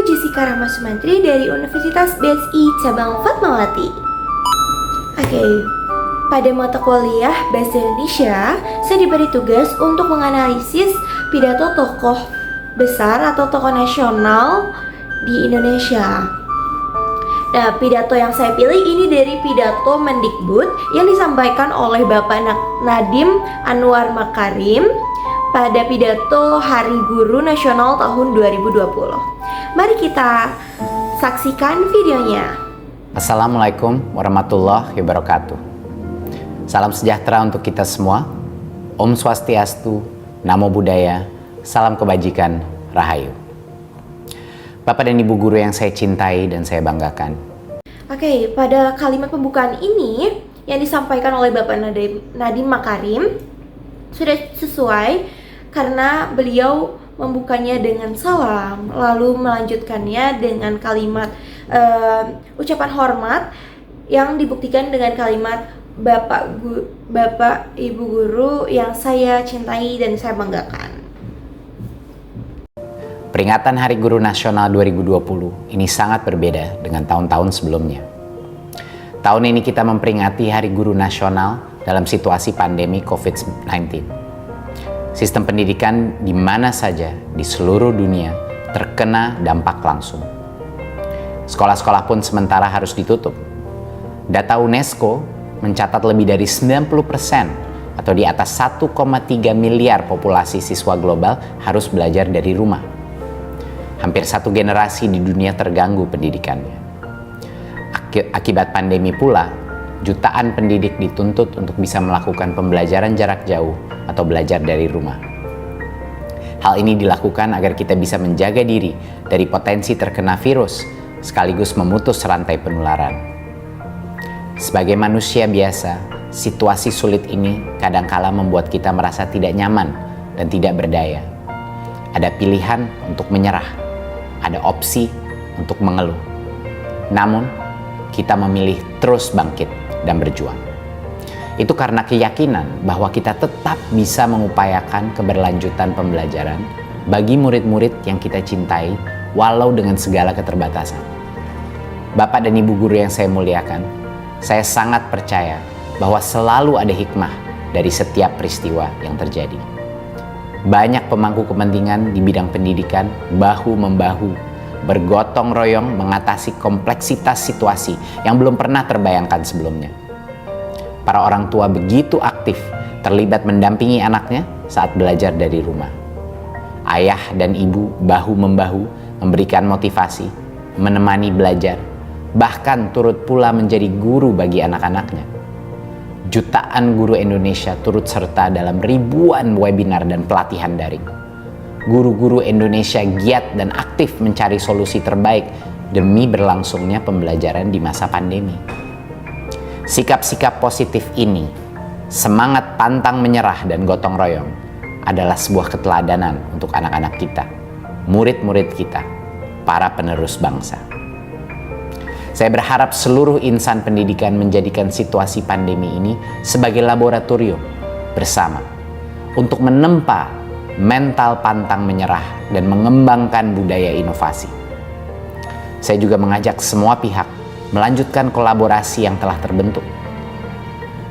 Jessica Rahma Sumantri dari Universitas BSI Cabang Fatmawati. Oke, pada mata kuliah Bahasa Indonesia, saya diberi tugas untuk menganalisis pidato tokoh besar atau tokoh nasional di Indonesia. Nah, pidato yang saya pilih ini dari pidato Mendikbud yang disampaikan oleh Bapak Nadiem Anwar Makarim pada pidato Hari Guru Nasional tahun 2020. Mari kita saksikan videonya. Assalamualaikum warahmatullahi wabarakatuh. Salam sejahtera untuk kita semua. Om Swastiastu, Namo Buddhaya, salam kebajikan, Rahayu. Bapak dan Ibu guru yang saya cintai dan saya banggakan. Oke, pada kalimat pembukaan ini yang disampaikan oleh Bapak Nadiem Makarim sudah sesuai karena beliau membukanya dengan salam, lalu melanjutkannya dengan kalimat ucapan hormat yang dibuktikan dengan kalimat Bapak Ibu guru yang saya cintai dan saya banggakan. Peringatan Hari Guru Nasional 2020 ini sangat berbeda dengan tahun-tahun sebelumnya. Tahun ini kita memperingati Hari Guru Nasional dalam situasi pandemi COVID-19. Sistem pendidikan di mana saja di seluruh dunia terkena dampak langsung. Sekolah-sekolah pun sementara harus ditutup. Data UNESCO mencatat lebih dari 90% atau di atas 1,3 miliar populasi siswa global harus belajar dari rumah. Hampir satu generasi di dunia terganggu pendidikannya. Akibat pandemi pula, jutaan pendidik dituntut untuk bisa melakukan pembelajaran jarak jauh atau belajar dari rumah. Hal ini dilakukan agar kita bisa menjaga diri dari potensi terkena virus, sekaligus memutus rantai penularan. Sebagai manusia biasa, situasi sulit ini kadangkala membuat kita merasa tidak nyaman dan tidak berdaya. Ada pilihan untuk menyerah, ada opsi untuk mengeluh. Namun, kita memilih terus bangkit dan berjuang. Itu karena keyakinan bahwa kita tetap bisa mengupayakan keberlanjutan pembelajaran bagi murid-murid yang kita cintai walau dengan segala keterbatasan. Bapak dan Ibu guru yang saya muliakan, saya sangat percaya bahwa selalu ada hikmah dari setiap peristiwa yang terjadi. Banyak pemangku kepentingan di bidang pendidikan bahu-membahu, bergotong royong mengatasi kompleksitas situasi yang belum pernah terbayangkan sebelumnya. Para orang tua begitu aktif terlibat mendampingi anaknya saat belajar dari rumah. Ayah dan ibu bahu-membahu memberikan motivasi, menemani belajar, bahkan turut pula menjadi guru bagi anak-anaknya. Jutaan guru Indonesia turut serta dalam ribuan webinar dan pelatihan daring. Guru-guru Indonesia giat dan aktif mencari solusi terbaik demi berlangsungnya pembelajaran di masa pandemi. Sikap-sikap positif ini, semangat pantang menyerah dan gotong royong adalah sebuah keteladanan untuk anak-anak kita, murid-murid kita, para penerus bangsa. Saya berharap seluruh insan pendidikan menjadikan situasi pandemi ini sebagai laboratorium bersama untuk menempa mental pantang menyerah dan mengembangkan budaya inovasi. Saya juga mengajak semua pihak melanjutkan kolaborasi yang telah terbentuk.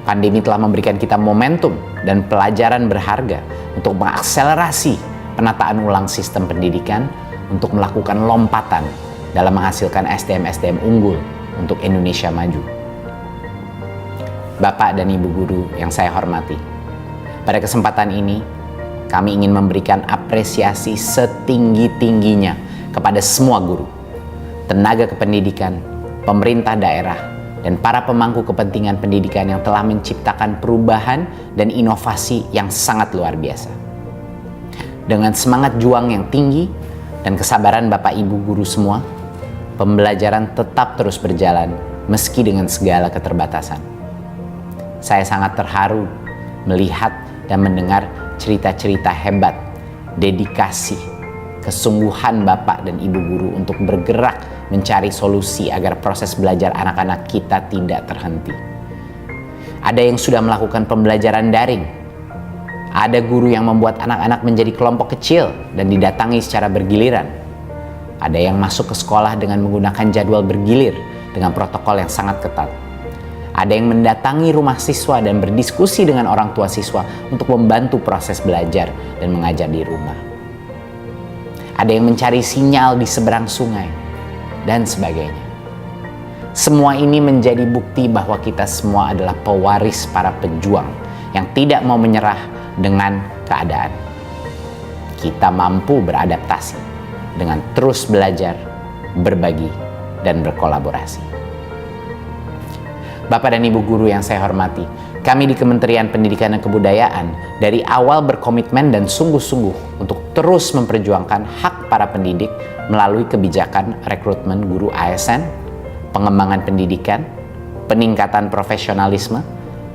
Pandemi telah memberikan kita momentum dan pelajaran berharga untuk mengakselerasi penataan ulang sistem pendidikan untuk melakukan lompatan dalam menghasilkan SDM-SDM unggul untuk Indonesia maju. Bapak dan Ibu guru yang saya hormati, pada kesempatan ini kami ingin memberikan apresiasi setinggi-tingginya kepada semua guru, tenaga kependidikan, pemerintah daerah, dan para pemangku kepentingan pendidikan yang telah menciptakan perubahan dan inovasi yang sangat luar biasa. Dengan semangat juang yang tinggi dan kesabaran Bapak Ibu guru semua, pembelajaran tetap terus berjalan meski dengan segala keterbatasan. Saya sangat terharu melihat dan mendengar cerita-cerita hebat, dedikasi, kesungguhan Bapak dan Ibu guru untuk bergerak mencari solusi agar proses belajar anak-anak kita tidak terhenti. Ada yang sudah melakukan pembelajaran daring. Ada guru yang membuat anak-anak menjadi kelompok kecil dan didatangi secara bergiliran. Ada yang masuk ke sekolah dengan menggunakan jadwal bergilir dengan protokol yang sangat ketat. Ada yang mendatangi rumah siswa dan berdiskusi dengan orang tua siswa untuk membantu proses belajar dan mengajar di rumah. Ada yang mencari sinyal di seberang sungai, dan sebagainya. Semua ini menjadi bukti bahwa kita semua adalah pewaris para pejuang yang tidak mau menyerah dengan keadaan. Kita mampu beradaptasi dengan terus belajar, berbagi, dan berkolaborasi. Bapak dan Ibu guru yang saya hormati, kami di Kementerian Pendidikan dan Kebudayaan dari awal berkomitmen dan sungguh-sungguh untuk terus memperjuangkan hak para pendidik melalui kebijakan rekrutmen guru ASN, pengembangan pendidikan, peningkatan profesionalisme,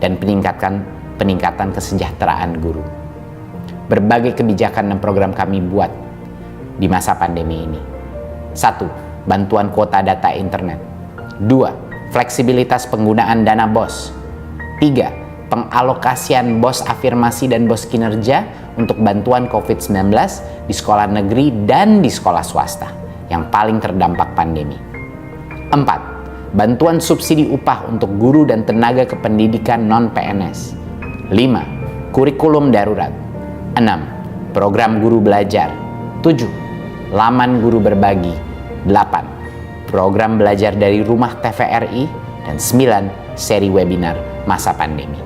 dan peningkatan kesejahteraan guru. Berbagai kebijakan dan program kami buat di masa pandemi ini. 1. Bantuan kuota data internet. 2. Fleksibilitas penggunaan dana BOS. 3. Pengalokasian BOS afirmasi dan BOS kinerja untuk bantuan COVID-19 di sekolah negeri dan di sekolah swasta yang paling terdampak pandemi. 4. Bantuan subsidi upah untuk guru dan tenaga kependidikan non-PNS. 5. Kurikulum darurat. 6. Program guru belajar. 7. Laman guru berbagi. 8. Program belajar dari rumah TVRI. Dan 9. Seri webinar masa pandemi.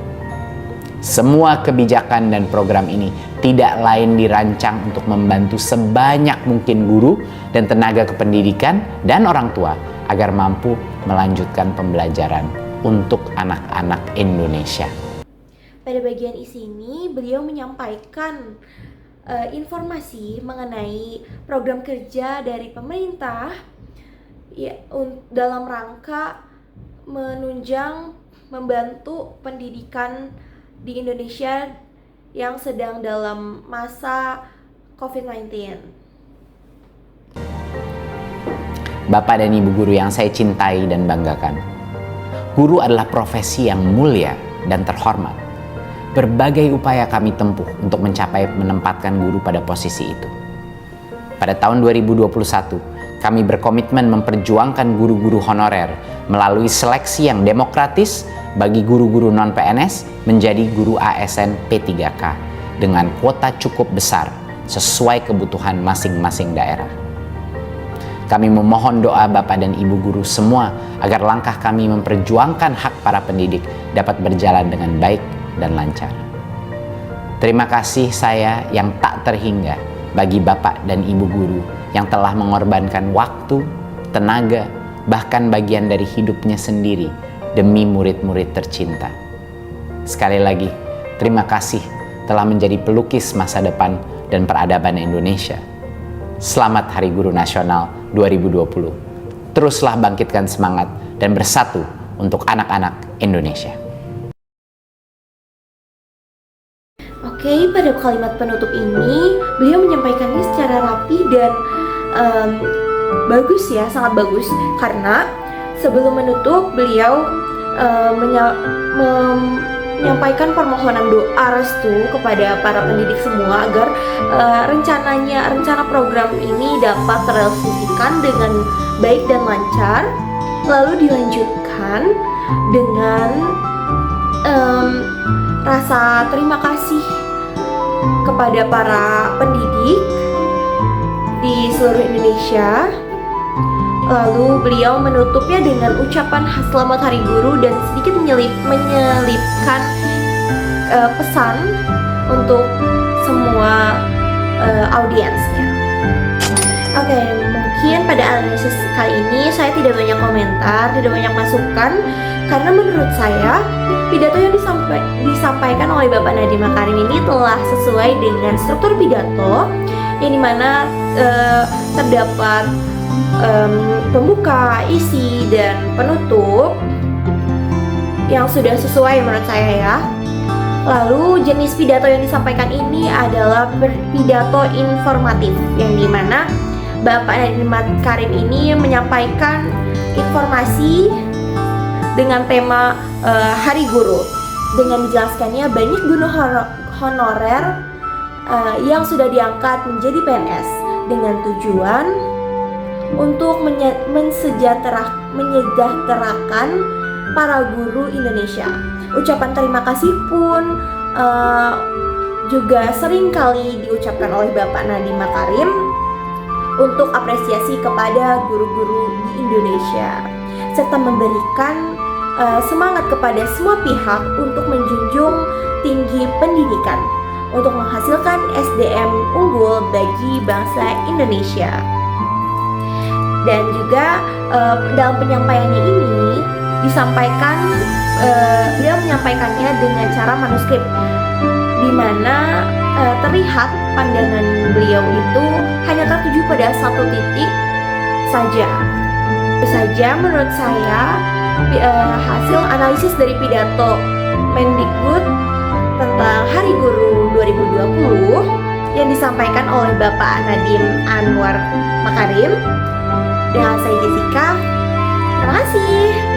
Semua kebijakan dan program ini tidak lain dirancang untuk membantu sebanyak mungkin guru dan tenaga kependidikan dan orang tua agar mampu melanjutkan pembelajaran untuk anak-anak Indonesia. Pada bagian isi ini, beliau menyampaikan informasi mengenai program kerja dari pemerintah ya, dalam rangka menunjang membantu pendidikan di Indonesia yang sedang dalam masa COVID-19. Bapak dan Ibu guru yang saya cintai dan banggakan, guru adalah profesi yang mulia dan terhormat. Berbagai upaya kami tempuh untuk menempatkan guru pada posisi itu. Pada tahun 2021, kami berkomitmen memperjuangkan guru-guru honorer melalui seleksi yang demokratis bagi guru-guru non-PNS menjadi guru ASN P3K dengan kuota cukup besar sesuai kebutuhan masing-masing daerah. Kami memohon doa Bapak dan Ibu guru semua agar langkah kami memperjuangkan hak para pendidik dapat berjalan dengan baik dan lancar. Terima kasih saya yang tak terhingga bagi Bapak dan Ibu guru yang telah mengorbankan waktu, tenaga, bahkan bagian dari hidupnya sendiri demi murid-murid tercinta. Sekali lagi, terima kasih telah menjadi pelukis masa depan dan peradaban Indonesia. Selamat Hari Guru Nasional 2020. Teruslah bangkitkan semangat dan bersatu untuk anak-anak Indonesia. Oke, pada kalimat penutup ini, beliau menyampaikannya secara rapi dan bagus ya, sangat bagus. Karena sebelum menutup, beliau menyampaikan permohonan doa restu kepada para pendidik semua agar rencana program ini dapat terrealisasikan dengan baik dan lancar, lalu dilanjutkan dengan rasa terima kasih kepada para pendidik di seluruh Indonesia. Lalu beliau menutupnya dengan ucapan selamat Hari Guru dan sedikit menyelipkan pesan untuk semua audiensnya. Oke, mungkin pada analisis kali ini saya tidak banyak komentar, tidak banyak masukan, karena menurut saya pidato yang disampaikan oleh Bapak Nadiem Makarim ini telah sesuai dengan struktur pidato, yang dimana terdapat pembuka, isi, dan penutup yang sudah sesuai menurut saya ya. Lalu jenis pidato yang disampaikan ini adalah pidato informatif, yang dimana Bapak Nadiem Makarim ini menyampaikan informasi dengan tema Hari Guru, dengan dijelaskannya banyak guru honorer yang sudah diangkat menjadi PNS dengan tujuan untuk mensejahterakan para guru Indonesia. Ucapan terima kasih pun juga sering kali diucapkan oleh Bapak Nadiem Makarim untuk apresiasi kepada guru-guru di Indonesia, serta memberikan semangat kepada semua pihak untuk menjunjung tinggi pendidikan untuk menghasilkan SDM unggul bagi bangsa Indonesia. Dan juga dalam penyampaiannya ini beliau menyampaikannya dengan cara manuskrip, di mana terlihat pandangan beliau itu hanya tertuju pada satu titik saja. Itu saja menurut saya hasil analisis dari pidato Mendikbud tentang Hari Guru 2020 yang disampaikan oleh Bapak Nadiem Anwar Makarim. Dan saya Jessica, terima kasih.